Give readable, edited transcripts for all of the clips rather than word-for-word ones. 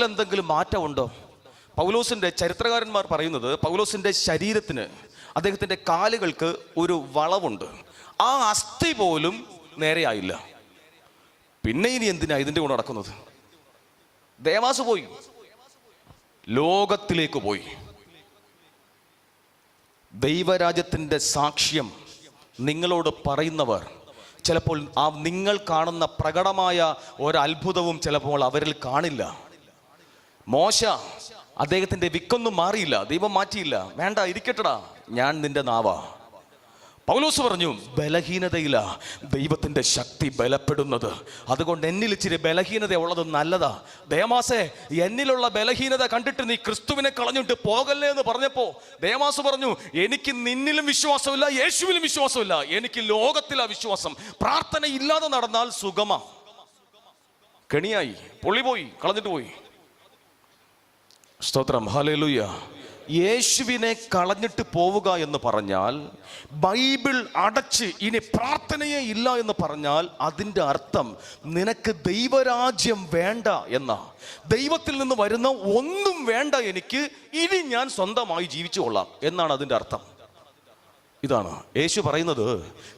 പൗലോസിൽ എന്തെങ്കിലും മാറ്റമുണ്ടോ? പൗലോസിൻ്റെ ചരിത്രകാരന്മാർ പറയുന്നത് പൗലോസിൻ്റെ ശരീരത്തിന്, അദ്ദേഹത്തിൻ്റെ കാലുകൾക്ക് ഒരു വളവുണ്ട്. ആ അസ്ഥി പോലും നേരെയായില്ല. പിന്നെ ഇനി എന്തിനാ ഇതിൻ്റെ കൂടെ നടക്കുന്നത്? ദേവാസ് പോയി, ലോകത്തിലേക്ക് പോയി. ദൈവരാജ്യത്തിൻ്റെ സാക്ഷ്യം നിങ്ങളോട് പറയുന്നവർ ചിലപ്പോൾ ആ നിങ്ങൾ കാണുന്ന പ്രകടമായ ഒരത്ഭുതവും ചിലപ്പോൾ അവരിൽ കാണില്ല. മോശ, അദ്ദേഹത്തിൻ്റെ വിക്കൊന്നും മാറിയില്ല, ദൈവം മാറ്റിയില്ല. വേണ്ട, ഇരിക്കട്ടടാ, ഞാൻ നിന്റെ നാവാ. പൗലോസ് പറഞ്ഞു, ബലഹീനതയിലാ ദൈവത്തിൻ്റെ ശക്തി ബലപ്പെടുന്നത്. അതുകൊണ്ട് എന്നിൽ ഇച്ചിരി ബലഹീനത ഉള്ളത് നല്ലതാ. ദേമാസേ, എന്നിലുള്ള ബലഹീനത കണ്ടിട്ട് നീ ക്രിസ്തുവിനെ കളഞ്ഞിട്ട് പോകല്ലേ എന്ന് പറഞ്ഞപ്പോൾ ദേമാസ് പറഞ്ഞു, എനിക്ക് നിന്നിലും വിശ്വാസമില്ല, യേശുവിലും വിശ്വാസമില്ല, എനിക്ക് ലോകത്തിലാ വിശ്വാസം. പ്രാർത്ഥന ഇല്ലാതെ നടന്നാൽ സുഖമാ. കെണിയായി, പൊള്ളി പോയി, കളഞ്ഞിട്ട് പോയി. സ്തോത്രം, ഹല്ലേലൂയ. യേശുവിനെ കളഞ്ഞിട്ട് പോവുക എന്ന് പറഞ്ഞാൽ, ബൈബിൾ അടച്ച് ഇനി പ്രാർത്ഥനയേ ഇല്ല എന്ന് പറഞ്ഞാൽ അതിൻ്റെ അർത്ഥം നിനക്ക് ദൈവരാജ്യം വേണ്ട എന്നാ. ദൈവത്തിൽ നിന്ന് വരുന്ന ഒന്നും വേണ്ട എനിക്ക്, ഇനി ഞാൻ സ്വന്തമായി ജീവിച്ചു കൊള്ളാം എന്നാണ് അതിൻ്റെ അർത്ഥം. ഇതാണ് യേശു പറയുന്നത്.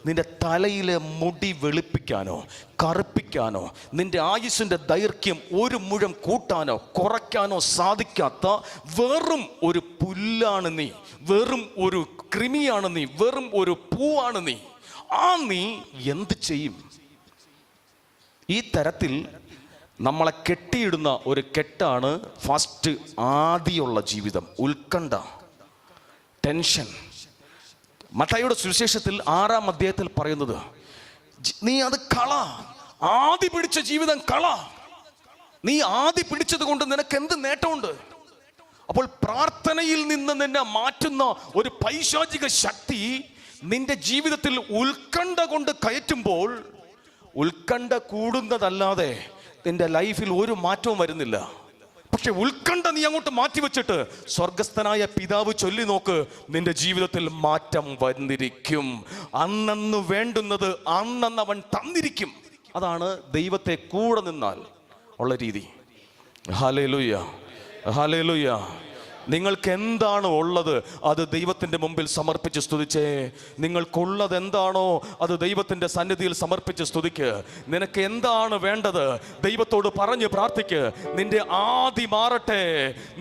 നിന്റെ തലയിലെ മുടി വെളുപ്പിക്കാനോ കറുപ്പിക്കാനോ നിന്റെ ആയുസ്സിൻ്റെ ദൈർഘ്യം ഒരു മുഴം കൂട്ടാനോ കുറയ്ക്കാനോ സാധിക്കാത്ത വെറും ഒരു പുല്ലാണ് നീ, വെറും ഒരു കൃമിയാണ് നീ, വെറും ഒരു പൂവാണ് നീ. നീ എന്ത് ചെയ്യും? ഈ തരത്തിൽ നമ്മളെ കെട്ടിയിടുന്ന ഒരു കെട്ടാണ് ഫസ്റ്റ് ആദിയുള്ള ജീവിതം. ഉത്കണ്ഠ, ടെൻഷൻ. മത്തായിയുടെ സുവിശേഷത്തിൽ 6-ാം അധ്യായത്തിൽ പറയുന്നത്, നീ അത് കള, ആദി പിടിച്ച ജീവിതം കള. നീ ആദി പിടിച്ചത് കൊണ്ട് നിനക്ക് എന്ത് നേട്ടമുണ്ട്? അപ്പോൾ പ്രാർത്ഥനയിൽ നിന്ന് നിന്നെ മാറ്റുന്ന ഒരു പൈശാചിക ശക്തി നിന്റെ ജീവിതത്തിൽ ഉത്കണ്ഠ കൊണ്ട് കയറ്റുമ്പോൾ, ഉത്കണ്ഠ കൂടുന്നതല്ലാതെ നിന്റെ ലൈഫിൽ ഒരു മാറ്റവും വരുന്നില്ല. പക്ഷെ ഉത്കണ്ഠ നീ അങ്ങോട്ട് മാറ്റിവെച്ചിട്ട് സ്വർഗസ്ഥനായ പിതാവ് ചൊല്ലി നോക്ക്, നിന്റെ ജീവിതത്തിൽ മാറ്റം വന്നിരിക്കും. അന്നു വേണ്ടുന്നത് അന്നന്ന് അവൻ തന്നിരിക്കും. അതാണ് ദൈവത്തെ കൂടെ നിന്നാൽ ഉള്ള രീതി. Hallelujah, hallelujah. നിങ്ങൾക്ക് എന്താണ് ഉള്ളത് അത് ദൈവത്തിൻ്റെ മുമ്പിൽ സമർപ്പിച്ച് സ്തുതിച്ചേ. നിങ്ങൾക്കുള്ളത് എന്താണോ അത് ദൈവത്തിൻ്റെ സന്നിധിയിൽ സമർപ്പിച്ച് സ്തുതിക്ക്. നിനക്ക് എന്താണ് വേണ്ടത് ദൈവത്തോട് പറഞ്ഞ് പ്രാർത്ഥിക്ക്. നിന്റെ ആദി മാറട്ടെ,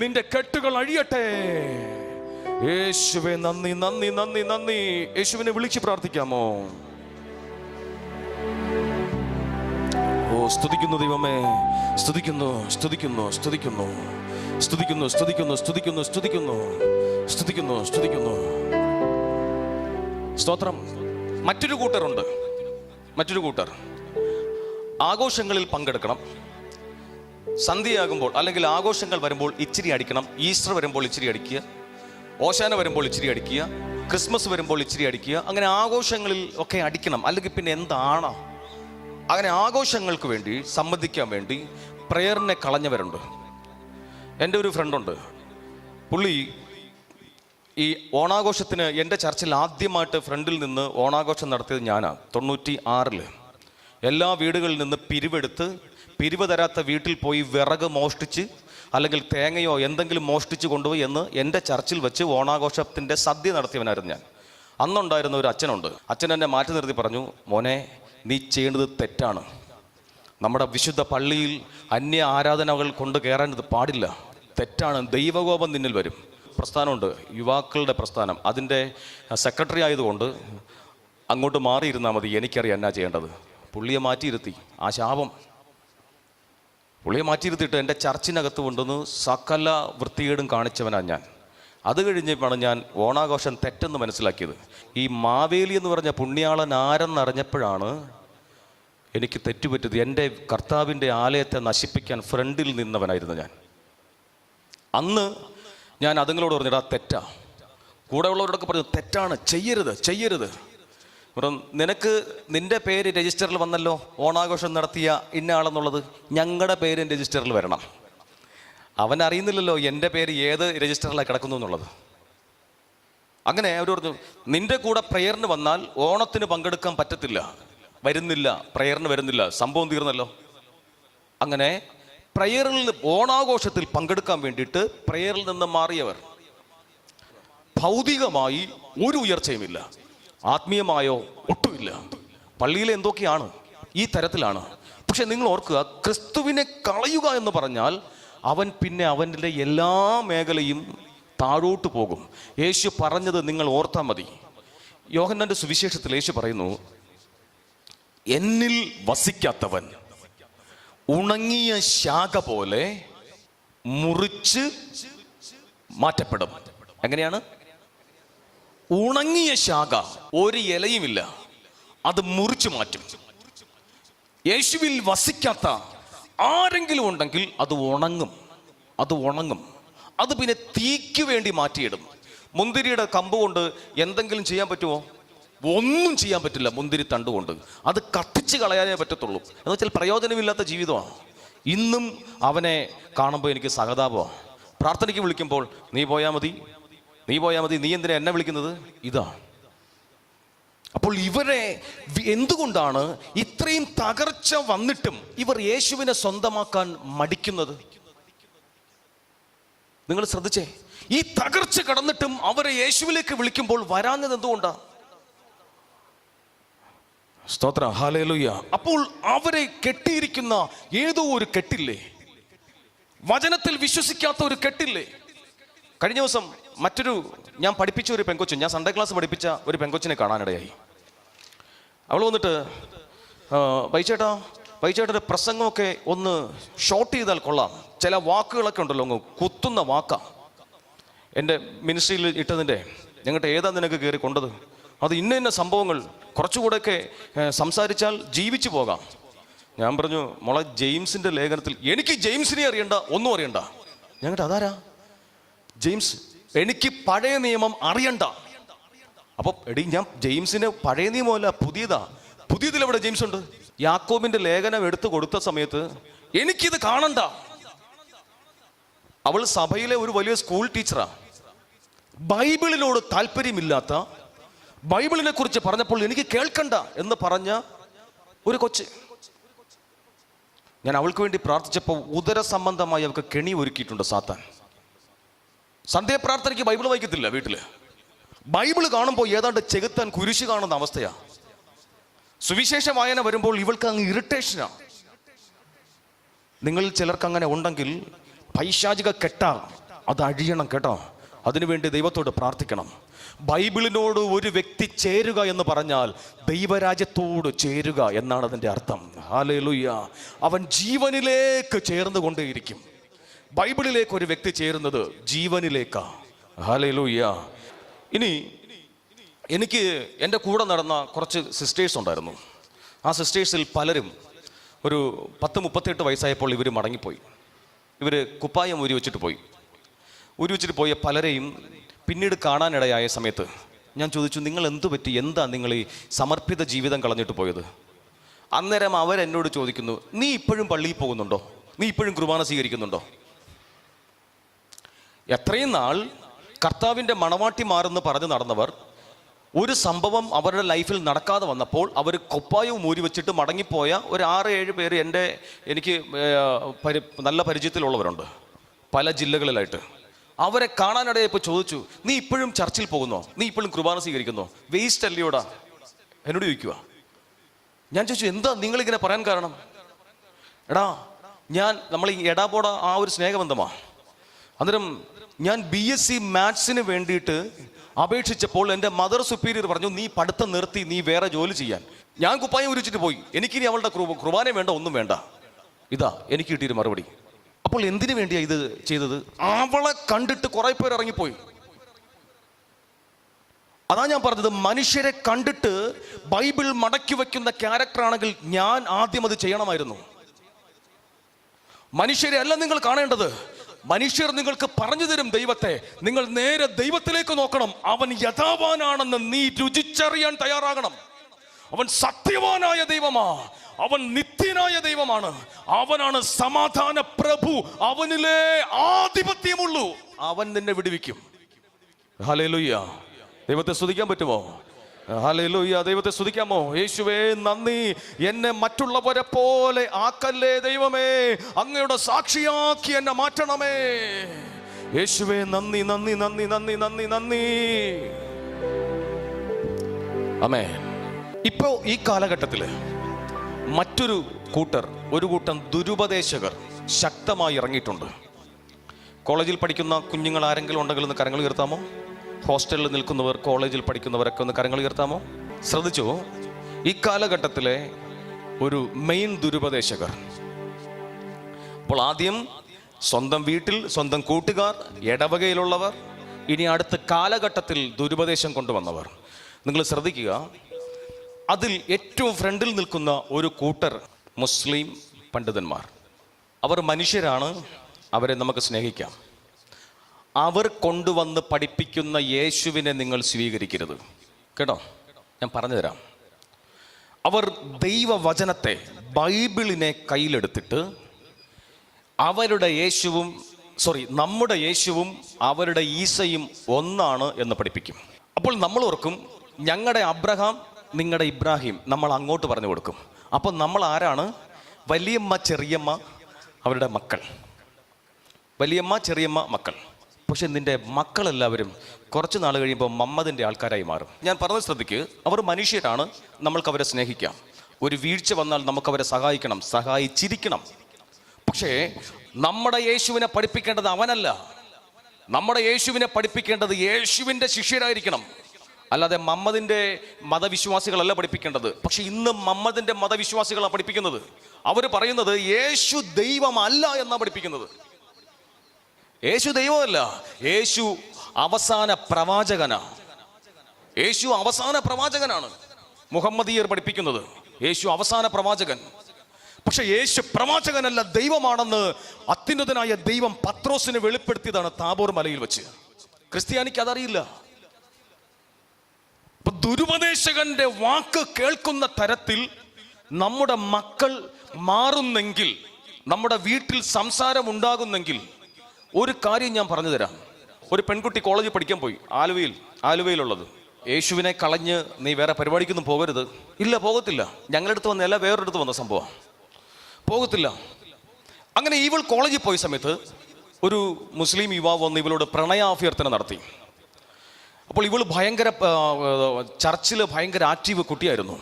നിന്റെ കെട്ടുകൾ അഴിയട്ടെ. യേശുവേ നന്ദി, നന്ദി, നന്ദി, നന്ദി. യേശുവിനെ വിളിച്ച് പ്രാർത്ഥിക്കാമോ? ഓ, സ്തുതിക്കുന്നു ദൈവമേ, സ്തുതിക്കുന്നു, സ്തുതിക്കുന്നു, സ്തുതിക്കുന്നു, സ്തുതിക്കുന്നു, സ്തുതിക്കുന്നു, സ്തുതിക്കുന്നു, സ്തുതിക്കുന്നു, സ്തുതിക്കുന്നു, സ്തുതിക്കുന്നു. സ്തോത്രം. മറ്റൊരു കൂട്ടരുണ്ട്. മറ്റൊരു കൂട്ടർ ആഘോഷങ്ങളിൽ പങ്കെടുക്കണം. സന്ധ്യയാകുമ്പോൾ അല്ലെങ്കിൽ ആഘോഷങ്ങൾ വരുമ്പോൾ ഇച്ചിരി അടിക്കണം. ഈസ്റ്റർ വരുമ്പോൾ ഇച്ചിരി അടിക്കുക, ഓശാന വരുമ്പോൾ ഇച്ചിരി അടിക്കുക, ക്രിസ്മസ് വരുമ്പോൾ ഇച്ചിരി അടിക്കുക. അങ്ങനെ ആഘോഷങ്ങളിൽ ഒക്കെ അടിക്കണം. അല്ലെങ്കിൽ പിന്നെ എന്താണ്? അങ്ങനെ ആഘോഷങ്ങൾക്ക് വേണ്ടി സംബന്ധിക്കാൻ വേണ്ടി പ്രയറിനെ കളഞ്ഞവരുണ്ട്. എൻ്റെ ഒരു ഫ്രണ്ടുണ്ട്. പുള്ളി ഈ ഓണാഘോഷത്തിന് എൻ്റെ ചർച്ചിൽ ആദ്യമായിട്ട് ഫ്രണ്ടിൽ നിന്ന് ഓണാഘോഷം നടത്തിയത് ഞാനാണ്. 96 എല്ലാ വീടുകളിൽ നിന്ന് പിരിവെടുത്ത്, പിരിവ് തരാത്ത വീട്ടിൽ പോയി വിറക് മോഷ്ടിച്ച് അല്ലെങ്കിൽ തേങ്ങയോ എന്തെങ്കിലും മോഷ്ടിച്ച് കൊണ്ടുപോയി എന്ന് എൻ്റെ ചർച്ചിൽ വെച്ച് ഓണാഘോഷത്തിൻ്റെ സദ്യ നടത്തിയവനായിരുന്നു ഞാൻ. അന്നുണ്ടായിരുന്ന ഒരു അച്ഛനുണ്ട്. അച്ഛൻ എന്നെ മാറ്റി നിർത്തി പറഞ്ഞു, മോനെ, നീ ചെയ്യുന്നത് തെറ്റാണ്. നമ്മുടെ വിശുദ്ധ പള്ളിയിൽ അന്യ ആരാധനകൾ കൊണ്ട് കയറാനത് പാടില്ല, തെറ്റാണ്, ദൈവകോപം നിന്നിൽ വരും. പ്രസ്ഥാനമുണ്ട്, യുവാക്കളുടെ പ്രസ്ഥാനം. അതിൻ്റെ സെക്രട്ടറി ആയതുകൊണ്ട് അങ്ങോട്ട് മാറിയിരുന്നാൽ മതി, എനിക്കറിയാം എന്നാ ചെയ്യേണ്ടത്. പുള്ളിയെ മാറ്റിയിരുത്തി. ആ ശാപം പുള്ളിയെ മാറ്റിയിരുത്തിയിട്ട് എൻ്റെ ചർച്ചിനകത്ത് കൊണ്ടുവന്ന് സകല വൃത്തികേടും കാണിച്ചവനാണ് ഞാൻ. അത് കഴിഞ്ഞപ്പോഴാണ് ഞാൻ ഓണാഘോഷം തെറ്റെന്ന് മനസ്സിലാക്കിയത്. ഈ മാവേലി എന്ന് പറഞ്ഞ പുണ്യാളൻ ആരെന്നറിഞ്ഞപ്പോഴാണ് എനിക്ക് തെറ്റുപറ്റിയത്. എൻ്റെ കർത്താവിൻ്റെ ആലയത്തെ നശിപ്പിക്കാൻ ഫ്രണ്ടിൽ നിന്നവനായിരുന്നു ഞാൻ. അന്ന് ഞാൻ അതുങ്ങളോട് പറഞ്ഞിട്ട് ആ തെറ്റാ. കൂടെ ഉള്ളവരോടൊക്കെ പറഞ്ഞു തെറ്റാണ്, ചെയ്യരുത്, ചെയ്യരുത്. നിനക്ക് നിൻ്റെ പേര് രജിസ്റ്ററിൽ വന്നല്ലോ, ഓണാഘോഷം നടത്തിയ ഇന്ന ആളെന്നുള്ളത്, ഞങ്ങളുടെ പേര് രജിസ്റ്ററിൽ വരണം. അവൻ അറിയുന്നില്ലല്ലോ എൻ്റെ പേര് ഏത് രജിസ്റ്ററിലാണ് കിടക്കുന്നു എന്നുള്ളത്. അങ്ങനെ അവർ പറഞ്ഞു, നിൻ്റെ കൂടെ പ്രയറിന് വന്നാൽ ഓണത്തിന് പങ്കെടുക്കാൻ പറ്റത്തില്ല, വരുന്നില്ല, പ്രയറിന് വരുന്നില്ല. സംഭവം തീർന്നല്ലോ. അങ്ങനെ പ്രയറിൽ ഓണാഘോഷത്തിൽ പങ്കെടുക്കാൻ വേണ്ടിയിട്ട് പ്രയറിൽ നിന്ന് മാറിയവർ. ഭൗതികമായി ഒരു ഉയർച്ചയുമില്ല, ആത്മീയമായോ ഒട്ടുമില്ല. പള്ളിയിൽ എന്തൊക്കെയാണ്, ഈ തരത്തിലാണ്. പക്ഷെ നിങ്ങൾ ഓർക്കുക, ക്രിസ്തുവിനെ കളയുക എന്ന് പറഞ്ഞാൽ അവൻ പിന്നെ അവൻ്റെ എല്ലാ മേഖലയും താഴോട്ട് പോകും. യേശു പറഞ്ഞത് നിങ്ങൾ ഓർത്താൽ മതി. യോഹന്നാന്റെ സുവിശേഷത്തിൽ യേശു പറയുന്നു, എന്നിൽ വസിക്കാത്തവൻ ഉണങ്ങിയ ശാഖ പോലെ മുറിച്ച് മാറ്റപ്പെടും. എങ്ങനെയാണ്? ഉണങ്ങിയ ശാഖ, ഒരു ഇലയുമില്ല, അത് മുറിച്ചു മാറ്റും. യേശുവിൽ വസിക്കാത്ത ആരെങ്കിലും ഉണ്ടെങ്കിൽ അത് ഉണങ്ങും. അത് പിന്നെ തീക്ക് വേണ്ടി മാറ്റിയിടും. മുന്തിരിയുടെ കമ്പ് കൊണ്ട് എന്തെങ്കിലും ചെയ്യാൻ പറ്റുമോ? ഒന്നും ചെയ്യാൻ പറ്റില്ല. മുന്തിരി തണ്ട് കൊണ്ട് അത് കത്തിച്ച് കളയാനേ പറ്റത്തുള്ളൂ. എന്ന് വെച്ചാൽ പ്രയോജനമില്ലാത്ത ജീവിതമാണ്. ഇന്നും അവനെ കാണുമ്പോൾ എനിക്ക് സഹതാപമാണ്. പ്രാർത്ഥനയ്ക്ക് വിളിക്കുമ്പോൾ നീ പോയാൽ മതി, നീ എന്തിനാ എന്നെ വിളിക്കുന്നത്? ഇതാ. അപ്പോൾ ഇവരെ എന്തുകൊണ്ടാണ് ഇത്രയും തകർച്ച വന്നിട്ടും ഇവർ യേശുവിനെ സ്വന്തമാക്കാൻ മടിക്കുന്നത്? നിങ്ങൾ ശ്രദ്ധിച്ചേ, ഈ തകർച്ച കടന്നിട്ടും അവരെ യേശുവിലേക്ക് വിളിക്കുമ്പോൾ വരാഞ്ഞത് എന്തുകൊണ്ടാ? സ്തോത്രം, ഹല്ലേലൂയ. അപ്പോൾ അവരെ കെട്ടിയിരിക്കുന്ന ഏതോ ഒരു കെട്ടില്ലേ, വചനത്തിൽ വിശ്വസിക്കാത്ത ഒരു കെട്ടില്ലേ. കഴിഞ്ഞ ദിവസം ഞാൻ പഠിപ്പിച്ച ഒരു പെങ്കൊച്ചു, ഞാൻ സൺഡേ ക്ലാസ് പഠിപ്പിച്ച ഒരു പെങ്കൊച്ചിനെ കാണാനിടയായി. അവൾ വന്നിട്ട്, വൈചേട്ടൻ്റെ പ്രസംഗമൊക്കെ ഒന്ന് ഷോർട്ട് ചെയ്താൽ കൊള്ളാം, ചില വാക്കുകളൊക്കെ ഉണ്ടല്ലോ അങ്ങ് കുത്തുന്ന വാക്കാ. എൻ്റെ മിനിസ്ട്രിയിൽ ഇട്ടതിൻ്റെ ഞങ്ങളുടെ ഏതാ നിനക്ക് കയറി കൊണ്ടത്? അത് ഇന്ന സംഭവങ്ങൾ കുറച്ചുകൂടെയൊക്കെ സംസാരിച്ചാൽ ജീവിച്ചു പോകാം. ഞാൻ പറഞ്ഞു, മോളെ, ജെയിംസിൻ്റെ ലേഖനത്തിൽ എനിക്ക് ജെയിംസിനെ അറിയണ്ട, ഒന്നും അറിയണ്ട. ഞങ്ങളുടെ അതാരാ ജെയിംസ്? എനിക്ക് പഴയ നിയമം അറിയണ്ട. അപ്പോൾ എടീ, ഞാൻ ജെയിംസിന് പഴയ നിയമമല്ല, പുതിയതിലെവിടെ ജെയിംസ് ഉണ്ട്? യാക്കോബിന്റെ ലേഖനം എടുത്തു കൊടുത്ത സമയത്ത് എനിക്കിത് കാണണ്ട. അവൾ സഭയിലെ ഒരു വലിയ സ്കൂൾ ടീച്ചറാ. ബൈബിളിനോട് താല്പര്യമില്ലാത്ത, ബൈബിളിനെ കുറിച്ച് പറഞ്ഞപ്പോൾ എനിക്ക് കേൾക്കണ്ട എന്ന് പറഞ്ഞ ഒരു കൊച്ച്. ഞാൻ അവൾക്ക് വേണ്ടി പ്രാർത്ഥിച്ചപ്പോൾ ഉദര സംബന്ധമായി അവൾക്ക് കെണി ഒരുക്കിയിട്ടുണ്ട് സാത്താൻ. സന്ധ്യാപ്രാർത്ഥനയ്ക്ക് ബൈബിൾ വായിക്കത്തില്ല വീട്ടില്. ബൈബിള് കാണുമ്പോൾ ഏതാണ്ട് ചെകുത്താൻ കുരിശ് കാണുന്ന അവസ്ഥയാ. സുവിശേഷ വായന വരുമ്പോൾ ഇവൾക്ക് അങ്ങ് ഇറിറ്റേഷനാ. നിങ്ങളിൽ ചിലർക്ക് അങ്ങനെ ഉണ്ടെങ്കിൽ പൈശാചിക കെട്ടാ, അത് അഴിയണം കേട്ടോ. അതിനുവേണ്ടി ദൈവത്തോട് പ്രാർത്ഥിക്കണം. ബൈബിളിനോട് ഒരു വ്യക്തി ചേരുക എന്ന് പറഞ്ഞാൽ ദൈവരാജ്യത്തോട് ചേരുക എന്നാണ് അതിൻ്റെ അർത്ഥം. ഹല്ലേലൂയ. അവൻ ജീവനിലേക്ക് ചേർന്നുകൊണ്ടേയിരിക്കും. ബൈബിളിലേക്ക് ഒരു വ്യക്തി ചേരുന്നത് ജീവനിലേക്കാ. ഹല്ലേലൂയ. ഇനി എനിക്ക് എൻ്റെ കൂടെ നടന്ന കുറച്ച് സിസ്റ്റേഴ്സ് ഉണ്ടായിരുന്നു. ആ സിസ്റ്റേഴ്സിൽ പലരും ഒരു 10-38 വയസ്സായപ്പോൾ ഇവർ മടങ്ങിപ്പോയി. ഇവർ കുപ്പായം ഊരി വെച്ചിട്ട് പോയ പലരെയും പിന്നീട് കാണാനിടയായ സമയത്ത് ഞാൻ ചോദിച്ചു, നിങ്ങൾ എന്തു പറ്റി, എന്താ നിങ്ങൾ ഈ സമർപ്പിത ജീവിതം കളഞ്ഞിട്ട് പോയത്? അന്നേരം അവരെന്നോട് ചോദിക്കുന്നു, നീ ഇപ്പോഴും പള്ളിയിൽ പോകുന്നുണ്ടോ? നീ ഇപ്പോഴും കുർബാന സ്വീകരിക്കുന്നുണ്ടോ? എത്രയും നാൾ കർത്താവിൻ്റെ മണവാട്ടിമാരെന്ന് പറഞ്ഞ് നടന്നവർ, ഒരു സംഭവം അവരുടെ ലൈഫിൽ നടക്കാതെ വന്നപ്പോൾ അവർ കുപ്പായവും ഊരി വെച്ചിട്ട് മടങ്ങിപ്പോയ ഒരു 6-7 പേര് എനിക്ക് നല്ല പരിചയത്തിലുള്ളവരുണ്ട് പല ജില്ലകളിലായിട്ട്. അവരെ കാണാനിടയപ്പോൾ ചോദിച്ചു, നീ ഇപ്പോഴും ചർച്ചിൽ പോകുന്നോ? നീ ഇപ്പോഴും കുർബാന സ്വീകരിക്കുന്നോ? വേസ്റ്റ് അല്ലയോടാ എന്നോട് ചോദിക്കുക. ഞാൻ ചോദിച്ചു, എന്താ നിങ്ങളിങ്ങനെ പറയാൻ കാരണം? എടാ, നമ്മൾ ഈ എടാപോട ആ ഒരു സ്നേഹബന്ധമാണ്. അന്നേരം ഞാൻ BSc മാത്സിന് വേണ്ടിയിട്ട് അപേക്ഷിച്ചപ്പോൾ എൻ്റെ മദർ സുപ്പീരിയർ പറഞ്ഞു, നീ പഠിത്തം നിർത്തി, നീ വേറെ ജോലി ചെയ്യാൻ. ഞാൻ കുപ്പായം ഉരിച്ചിട്ട് പോയി. എനിക്കിനി അവളുടെ കുർബാന വേണ്ട, ഒന്നും വേണ്ട. ഇതാ എനിക്ക് കിട്ടിയൊരു മറുപടി. അപ്പോൾ എന്തിനു വേണ്ടിയാ ഇത് ചെയ്തത്? അവളെ കണ്ടിട്ട് കുറെ പേർ ഇറങ്ങിപ്പോയി. അതാ ഞാൻ പറഞ്ഞത്, മനുഷ്യരെ കണ്ടിട്ട് ബൈബിൾ മടക്കി വെക്കുന്ന ക്യാരക്ടർ ആണെങ്കിൽ ഞാൻ ആദ്യം അത് ചെയ്യണമായിരുന്നു. മനുഷ്യരെ അല്ല നിങ്ങൾ കാണേണ്ടത്. മനുഷ്യർ നിങ്ങൾക്ക് പറഞ്ഞു തരും ദൈവത്തെ. നിങ്ങൾ നേരെ ദൈവത്തിലേക്ക് നോക്കണം. അവൻ യഥാവാനാണെന്ന് നീ രുചിച്ചറിയാൻ തയ്യാറാകണം. അവൻ സത്യവാനായ ദൈവമാ, അവൻ നിത്യനായ ദൈവമാണ്, അവനാണ് സമാധാന പ്രഭു, അവനിലേ ആധിപത്യമുള്ളൂ. അവൻ നിന്നെ വിടുവിക്കും. ഹല്ലേലൂയ. ദൈവത്തെ സ്തുതിക്കാൻ പറ്റുമോ? ഹല്ലേലൂയ. ദൈവത്തെ സ്തുതിക്കാമോ? യേശുവേ നന്ദി, എന്നെ മറ്റുള്ളവരെ പോലെ ആക്കല്ലേ ദൈവമേ, അങ്ങയുടെ സാക്ഷിയാക്കി എന്നെ മാറ്റണമേ. യേശുവേ നന്ദി നന്ദി നന്ദി നന്ദി നന്ദി നന്ദി. ആമേൻ. ഇപ്പോ ഈ കാലഘട്ടത്തില് മറ്റൊരു കൂട്ടം ദുരുപദേശകർ ശക്തമായി ഇറങ്ങിയിട്ടുണ്ട്. കോളേജിൽ പഠിക്കുന്ന കുഞ്ഞുങ്ങൾ ആരെങ്കിലും ഉണ്ടെങ്കിൽ ഒന്ന് കരങ്ങൾ ഉയർത്താമോ? ഹോസ്റ്റലിൽ നിൽക്കുന്നവർ, കോളേജിൽ പഠിക്കുന്നവരൊക്കെ ഒന്ന് കരങ്ങൾ ഉയർത്താമോ? ശ്രദ്ധിച്ചു, ഈ കാലഘട്ടത്തിലെ ഒരു മെയിൻ ദുരുപദേശകർ. അപ്പോൾ ആദ്യം സ്വന്തം വീട്ടിൽ, സ്വന്തം കൂട്ടുകാർ, ഇടവകയിലുള്ളവർ, ഇനി അടുത്ത കാലഘട്ടത്തിൽ ദുരുപദേശം കൊണ്ടുവന്നവർ. നിങ്ങൾ ശ്രദ്ധിക്കുക, അതിൽ ഏറ്റവും ഫ്രണ്ടിൽ നിൽക്കുന്ന ഒരു കൂട്ടർ മുസ്ലിം പണ്ഡിതന്മാർ. അവർ മനുഷ്യരാണ്, അവരെ നമുക്ക് സ്നേഹിക്കാം. അവർ കൊണ്ടുവന്ന് പഠിപ്പിക്കുന്ന യേശുവിനെ നിങ്ങൾ സ്വീകരിക്കരുത് കേട്ടോ. ഞാൻ പറഞ്ഞു തരാം. അവർ ദൈവവചനത്തെ, ബൈബിളിനെ കയ്യിലെടുത്തിട്ട് നമ്മുടെ യേശുവും അവരുടെ ഈസയും ഒന്നാണ് എന്ന് പഠിപ്പിക്കും. അപ്പോൾ നമ്മൾ ഓർക്കും, ഞങ്ങളുടെ അബ്രഹാം നിങ്ങളുടെ ഇബ്രാഹിം, നമ്മൾ അങ്ങോട്ട് പറഞ്ഞു കൊടുക്കും. അപ്പം നമ്മൾ ആരാണ്? വലിയമ്മ ചെറിയമ്മ അവരുടെ മക്കൾ, വലിയമ്മ ചെറിയമ്മ മക്കൾ. പക്ഷെ നിന്റെ മക്കളെല്ലാവരും കുറച്ച് നാൾ കഴിയുമ്പോൾ മമ്മദിൻ്റെ ആൾക്കാരായി മാറും. ഞാൻ പറഞ്ഞത് ശ്രദ്ധിക്ക്, അവർ മനുഷ്യരാണ്, നമ്മൾക്ക് അവരെ സ്നേഹിക്കാം. ഒരു വീഴ്ച വന്നാൽ നമുക്കവരെ സഹായിക്കണം, സഹായിച്ചിരിക്കണം. പക്ഷേ നമ്മുടെ യേശുവിനെ പഠിപ്പിക്കേണ്ടത് അവനല്ല. നമ്മുടെ യേശുവിനെ പഠിപ്പിക്കേണ്ടത് യേശുവിൻ്റെ ശിഷ്യരായിരിക്കണം, അല്ലാതെ മമ്മദിൻ്റെ മതവിശ്വാസികളല്ല പഠിപ്പിക്കേണ്ടത്. പക്ഷെ ഇന്ന് മമ്മദിൻ്റെ മതവിശ്വാസികളാണ് പഠിപ്പിക്കുന്നത്. അവർ പറയുന്നത് യേശു ദൈവമല്ല എന്നാണ് പഠിപ്പിക്കുന്നത്. യേശു ദൈവമല്ല, യേശു അവസാന പ്രവാചകനാണ്. യേശു അവസാന പ്രവാചകനാണ്. മുഹമ്മദീയർ പഠിപ്പിക്കുന്നത് യേശു അവസാന പ്രവാചകൻ. പക്ഷെ യേശു പ്രവാചകനല്ല, ദൈവമാണെന്ന് അത്യുന്നതനായ ദൈവം പത്രോസിന് വെളിപ്പെടുത്തിയതാണ് താബോർ മലയിൽ വെച്ച്. ക്രിസ്ത്യാനിക്ക് അതറിയില്ല. ഇപ്പൊ ദുരുപദേശകന്റെ വാക്ക് കേൾക്കുന്ന തരത്തിൽ നമ്മുടെ മക്കൾ മാറുന്നെങ്കിൽ, നമ്മുടെ വീട്ടിൽ സംസാരം ഉണ്ടാകുന്നെങ്കിൽ, ഒരു കാര്യം ഞാൻ പറഞ്ഞു തരാം. ഒരു പെൺകുട്ടി കോളേജിൽ പഠിക്കാൻ പോയി, ആലുവയിലുള്ളത്. യേശുവിനെ കളഞ്ഞ് നീ വേറെ പരിപാടിക്കൊന്നും പോകരുത്. ഇല്ല, പോകത്തില്ല. ഞങ്ങളുടെ അടുത്ത് വന്നല്ല, വേറൊരിടത്ത് വന്ന സംഭവം, പോകത്തില്ല. അങ്ങനെ ഇവൾ കോളേജിൽ പോയ സമയത്ത് ഒരു മുസ്ലിം യുവാവ് വന്ന് ഇവളോട് പ്രണയാഭ്യർത്ഥന നടത്തി. അപ്പോൾ ഇവൾ ചർച്ചിൽ ഭയങ്കര ആക്റ്റീവ് കുട്ടിയായിരുന്നു.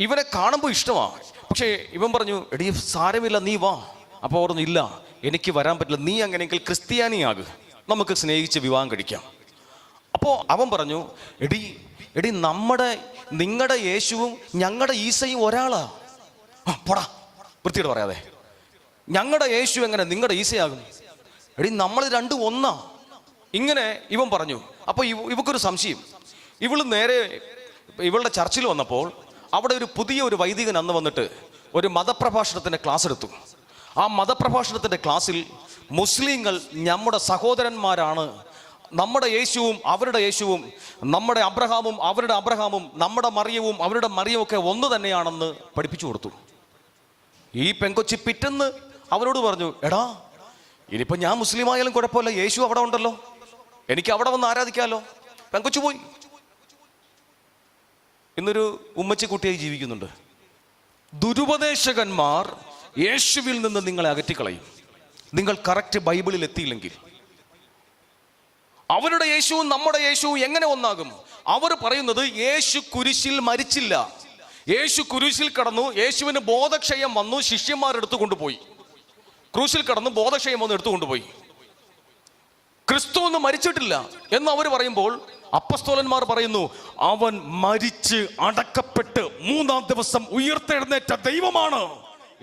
ഇവനെ കാണുമ്പോൾ ഇഷ്ടമാണ്. പക്ഷേ ഇവൻ പറഞ്ഞു, എടീ സാരമില്ല, നീ വാ. അപ്പോൾ പറഞ്ഞു, ഇല്ല എനിക്ക് വരാൻ പറ്റില്ല, നീ അങ്ങനെയെങ്കിൽ ക്രിസ്ത്യാനിയാകും, നമുക്ക് സ്നേഹിച്ച് വിവാഹം കഴിക്കാം. അപ്പോൾ അവൻ പറഞ്ഞു, എടി നിങ്ങളുടെ യേശുവും ഞങ്ങളുടെ ഈസയും ഒരാളാ. പോടാ, വൃത്തിയോട് പറയാതെ. ഞങ്ങളുടെ യേശു എങ്ങനെ നിങ്ങളുടെ ഈസയാകും? നമ്മൾ രണ്ടും ഒന്നാ. ഇങ്ങനെ ഇവൻ പറഞ്ഞു. അപ്പോൾ ഇവക്കൊരു സംശയം. ഇവളുടെ ചർച്ചിൽ വന്നപ്പോൾ അവിടെ ഒരു പുതിയ വൈദികൻ അന്ന് വന്നിട്ട് ഒരു മതപ്രഭാഷണത്തിൻ്റെ ക്ലാസ് എടുത്തു. ആ മതപ്രഭാഷണത്തിൻ്റെ ക്ലാസ്സിൽ മുസ്ലിങ്ങൾ നമ്മുടെ സഹോദരന്മാരാണ്, നമ്മുടെ യേശുവും അവരുടെ യേശുവും, നമ്മുടെ അബ്രഹാമും അവരുടെ അബ്രഹാമും, നമ്മുടെ മറിയവും അവരുടെ മറിയവും ഒക്കെ ഒന്ന് തന്നെയാണെന്ന് പഠിപ്പിച്ചു കൊടുത്തു. ഈ പെങ്കൊച്ചി പിറ്റെന്ന് അവനോട് പറഞ്ഞു, എടാ ഇനിയിപ്പോൾ ഞാൻ മുസ്ലിം ആയാലും കുഴപ്പമില്ല, യേശു അവിടെ ഉണ്ടല്ലോ, എനിക്ക് അവിടെ വന്ന് ആരാധിക്കാമല്ലോ. പെങ്കൊച്ചു പോയി. ഇന്നൊരു ഉമ്മച്ചി കുട്ടിയായി ജീവിക്കുന്നുണ്ട്. ദുരുപദേശകന്മാർ യേശുവിൽ നിന്ന് നിങ്ങളെ അകറ്റിക്കളയും, നിങ്ങൾ കറക്റ്റ് ബൈബിളിൽ എത്തിയില്ലെങ്കിൽ. അവരുടെ യേശുവും നമ്മുടെ യേശുവും എങ്ങനെ ഒന്നാകും? അവർ പറയുന്നത് യേശു കുരിശിൽ മരിച്ചില്ല, യേശു കുരിശിൽ കടന്നു, യേശുവിന് ബോധക്ഷയം വന്നു, ശിഷ്യന്മാരെടുത്തു കൊണ്ടുപോയി. ക്രൂശിൽ കടന്നു ബോധക്ഷയം വന്ന് എടുത്തു കൊണ്ടുപോയി. ക്രിസ്തു ഒന്നും മരിച്ചിട്ടില്ല എന്ന് അവർ പറയുമ്പോൾ അപ്പസ്തോലന്മാർ പറയുന്നു, അവൻ മരിച്ച് അടക്കപ്പെട്ട് 3-ാം ദിവസം ഉയർത്തെഴുന്നേറ്റ ദൈവമാണ്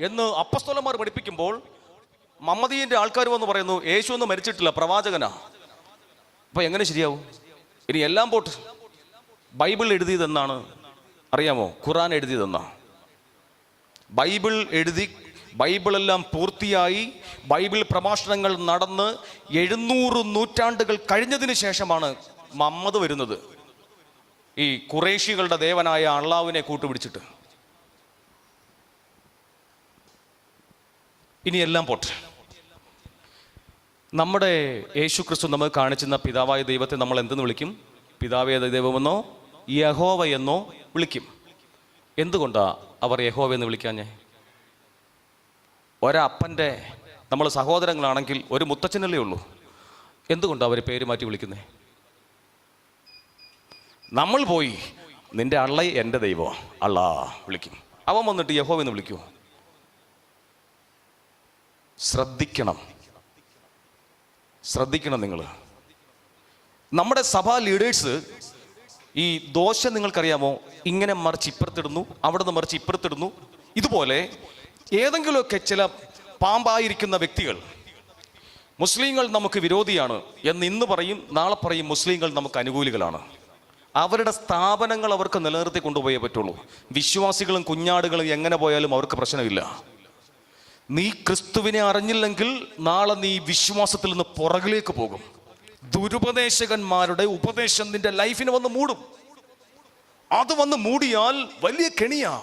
എന്ന് അപ്പസ്തോലന്മാർ പഠിപ്പിക്കുമ്പോൾ മമ്മദീയന്റെ ആൾക്കാർ വന്ന് പറയുന്നു, യേശു ഒന്നും മരിച്ചിട്ടില്ല, പ്രവാചകനാ. അപ്പൊ എങ്ങനെ ശരിയാവും? ഇനി എല്ലാം പോട്ട്. ബൈബിൾ എഴുതിയതെന്നാണ് അറിയാമോ? ഖുറാൻ എഴുതിയതെന്നാ. ബൈബിളെല്ലാം പൂർത്തിയായി, ബൈബിൾ പ്രഭാഷണങ്ങൾ നടന്ന് 700 നൂറ്റാണ്ടുകൾ കഴിഞ്ഞതിന് ശേഷമാണ് മുഹമ്മദ് വരുന്നത്, ഈ ഖുറേഷികളുടെ ദേവനായ അള്ളാഹുവിനെ കൂട്ടുപിടിച്ചിട്ട്. ഇനി എല്ലാം പോട്ടെ. നമ്മുടെ യേശു ക്രിസ്തു നമുക്ക് കാണിച്ചുന്ന പിതാവായ ദൈവത്തെ നമ്മൾ എന്തെന്ന് വിളിക്കും? പിതാവേ ദൈവമെന്നോ യഹോവ എന്നോ വിളിക്കും. എന്തുകൊണ്ടാ അവർ യഹോവ എന്ന് വിളിക്കാഞ്ഞേ? ഒരപ്പൻ്റെ നമ്മൾ സഹോദരങ്ങളാണെങ്കിൽ ഒരു മുത്തച്ഛനല്ലേ ഉള്ളൂ. എന്തുകൊണ്ടാണ് അവർ പേര് മാറ്റി വിളിക്കുന്നേ? നമ്മൾ പോയി നിന്റെ അള്ള എൻ്റെ ദൈവം അള്ളാ വിളിക്കും. അവൻ വന്നിട്ട് യഹോവ എന്ന് വിളിക്കുമോ? ശ്രദ്ധിക്കണം നിങ്ങൾ. നമ്മുടെ സഭാ ലീഡേഴ്സ് ഈ ദോശ നിങ്ങൾക്കറിയാമോ, ഇങ്ങനെ മറിച്ച് ഇപ്പുറത്തിടുന്നു, അവിടെ നിന്ന് മറിച്ച് ഇപ്പുറത്തിടുന്നു. ഇതുപോലെ ഏതെങ്കിലുമൊക്കെ ചില പാമ്പായിരിക്കുന്ന വ്യക്തികൾ മുസ്ലിങ്ങൾ നമുക്ക് വിരോധിയാണ് എന്ന് ഇന്ന് പറയും, നാളെ പറയും മുസ്ലിങ്ങൾ നമുക്ക് അനുകൂലികളാണ്. അവരുടെ സ്ഥാപനങ്ങൾ അവർക്ക് നിലനിർത്തി കൊണ്ടുപോയേ പറ്റുള്ളൂ. വിശ്വാസികളും കുഞ്ഞാടുകളും എങ്ങനെ പോയാലും അവർക്ക് പ്രശ്നമില്ല. നീ ക്രിസ്തുവിനെ അറിഞ്ഞില്ലെങ്കിൽ നാളെ നീ വിശ്വാസത്തിൽ നിന്ന് പുറകിലേക്ക് പോകും. ദുരുപദേശകന്മാരുടെ ഉപദേശം നിന്റെ ലൈഫിനെ വന്ന് മൂടും. അത് വന്ന് മൂടിയാൽ വലിയ കെണിയാ.